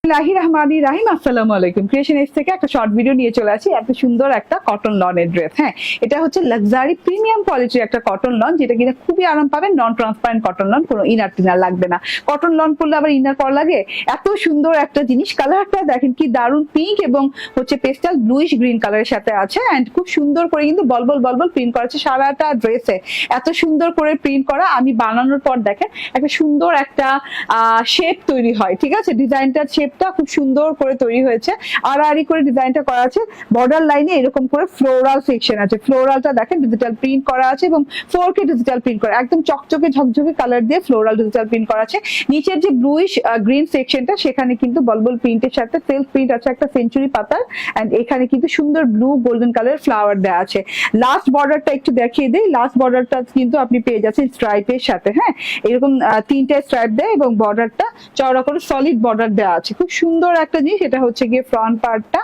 রাহিম আসসালামু আলাইকুম। Creation age থেকে একটা শর্ট ভিডিও নিয়ে চলে আসি। এত সুন্দর একটা কটন লনের ড্রেস। হ্যাঁ, এটা হচ্ছে লাক্সারি প্রিমিয়াম কোয়ালিটির একটা কটন লন, যেটা কিনা খুবই আরাম পাবেন। নন ট্রান্সপারেন্ট কটন লন, কোনো ইনার টিনার লাগবে না। কটন লন পরলে আবার ইনার পরা লাগে? এত সুন্দর একটা জিনিস। কালারটা দেখেন কি দারুন, পিঙ্ক এবং হচ্ছে পেস্টাল ব্লুইশ গ্রিন কালারের সাথে আছে। এন্ড খুব সুন্দর করে কিন্তু বলবল বলবল প্রিন্ট করা আছে সারাটা ড্রেসে। এত সুন্দর করে প্রিন্ট করা, আমি বানানোর পর দেখেন একটা সুন্দর একটা শেপ তৈরি হয়। ঠিক আছে, ডিজাইনটার শেপটা খুব সুন্দর করে তৈরি হয়েছে। আড়াআড়ি করে ডিজাইনটা করা আছে। বর্ডার লাইনে এরকম করে ফ্লোরাল সেকশন আছে। ফ্লোরালটা দেখেন ডিজিটাল প্রিন্ট করা আছে এবং 4K ডিজিটাল প্রিন্ট করা, একদম চকচকে ঝকঝকে কালার দিয়ে ফ্লোরাল ডিজিটাল প্রিন্ট করা আছে। নিচের যে ব্লুইশ গ্রিন সেকশনটা, সেখানে কিন্তু বলবল প্রিন্টের সাথে সেলফ প্রিন্ট আছে একটা সেঞ্চুরি পাতার। এন্ড এখানে কিন্তু সুন্দর ব্লু গোল্ডেন কালার ফ্লাওয়ার দেওয়া আছে। লাস্ট বর্ডারটা একটু দেখিয়ে দেই। লাস্ট বর্ডারটা কিন্তু আপনি পেয়ে যাচ্ছেন স্ট্রাইপের সাথে। হ্যাঁ, এরকম তিনটে স্ট্রাইপ দেয় এবং বর্ডারটা চওড়া করে সলিড বর্ডার দেওয়া আছে। খুব সুন্দর একটা জিনিস। এটা হচ্ছে গিয়ে ফ্রন্ট পার্টটা,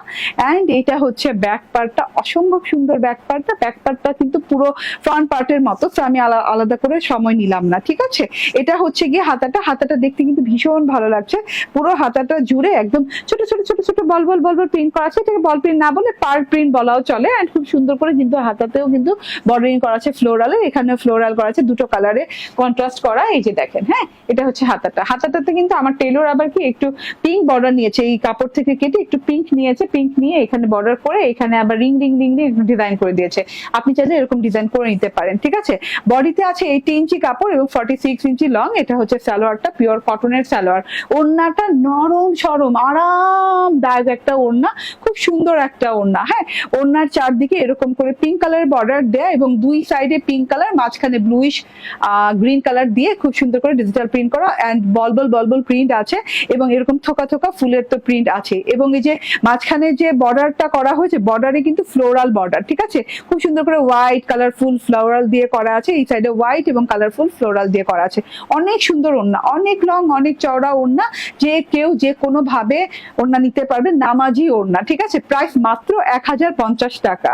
এন্ড এটা হচ্ছে ব্যাক পার্টটা। অসম্ভব সুন্দর ব্যাক পার্টটা। ব্যাক পার্টটা কিন্তু পুরো ফ্রন্ট পার্টের মতো, তো আমি আলাদা করে সময় নিলাম না। ঠিক আছে, এটা হচ্ছে গিয়ে হাতাটা। হাতাটা দেখতে কিন্তু ভীষণ ভালো লাগছে। পুরো হাতাটা জুড়ে একদম ছোট ছোট ছোট ছোট বল বল বল বল প্রিন্ট করা আছে। এটাকে বল প্রিন্ট না বলে পার্ট প্রিন্ট বলাও চলে। এন্ড খুব সুন্দর করে কিন্তু হাতাতেও কিন্তু বর্ডারিং করা আছে ফ্লোরালের। এখানে ফ্লোরাল করা আছে, দুটো কালারে কন্ট্রাস্ট করা। এই যে দেখেন, হ্যাঁ, এটা হচ্ছে হাতাটা। হাতাটাতে কিন্তু আমার টেলর আবার কি একটু পিঙ্ক বর্ডার নিয়েছে, এই কাপড় থেকে কেটে একটু পিঙ্ক নিয়েছে। পিঙ্ক নিয়ে এখানে বর্ডার করে এখানে আবার রিং রিং রিং দিয়ে ডিজাইন করে দিয়েছে। আপনি চাইলে এরকম ডিজাইন করে নিতে পারেন। ঠিক আছে, বডিতে আছে 80 ইঞ্চি কাপড় এবং 46 ইঞ্চি লং। এটা হচ্ছে সালোয়ারটা, পিওর কটনের সালোয়ার। ওড়নাটা নরম সরম আরামদায়ক একটা ওড়না, খুব সুন্দর একটা ওড়না। হ্যাঁ, ওড়নার চারদিকে এরকম করে পিঙ্ক কালারের বর্ডার দেয়া এবং দুই সাইডে পিঙ্ক কালার, মাঝখানে ব্লুইশ গ্রিন কালার দিয়ে খুব সুন্দর করে ডিজিটাল প্রিন্ট করা। এন্ড বলবল বলবল প্রিন্ট আছে এবং এরকম থোকা থোকা ফুলের তো প্রিন্ট আছে। এবং এই যে মাঝখানে যে বর্ডারটা করা হয়েছে, বর্ডারে কিন্তু ফ্লোরাল বর্ডার। ঠিক আছে, খুব সুন্দর করে হোয়াইট কালারফুল ফ্লোরাল দিয়ে করা আছে। এই সাইডে হোয়াইট এবং কালারফুল ফ্লোরাল দিয়ে করা আছে। অনেক সুন্দর ওড়না, অনেক লং, অনেক চওড়া ওড়না। যে কেউ যে কোনো ভাবে ওড়না নিতে পারবে, নামাজি ওড়না। ঠিক আছে, প্রাইস মাত্র 1050 টাকা।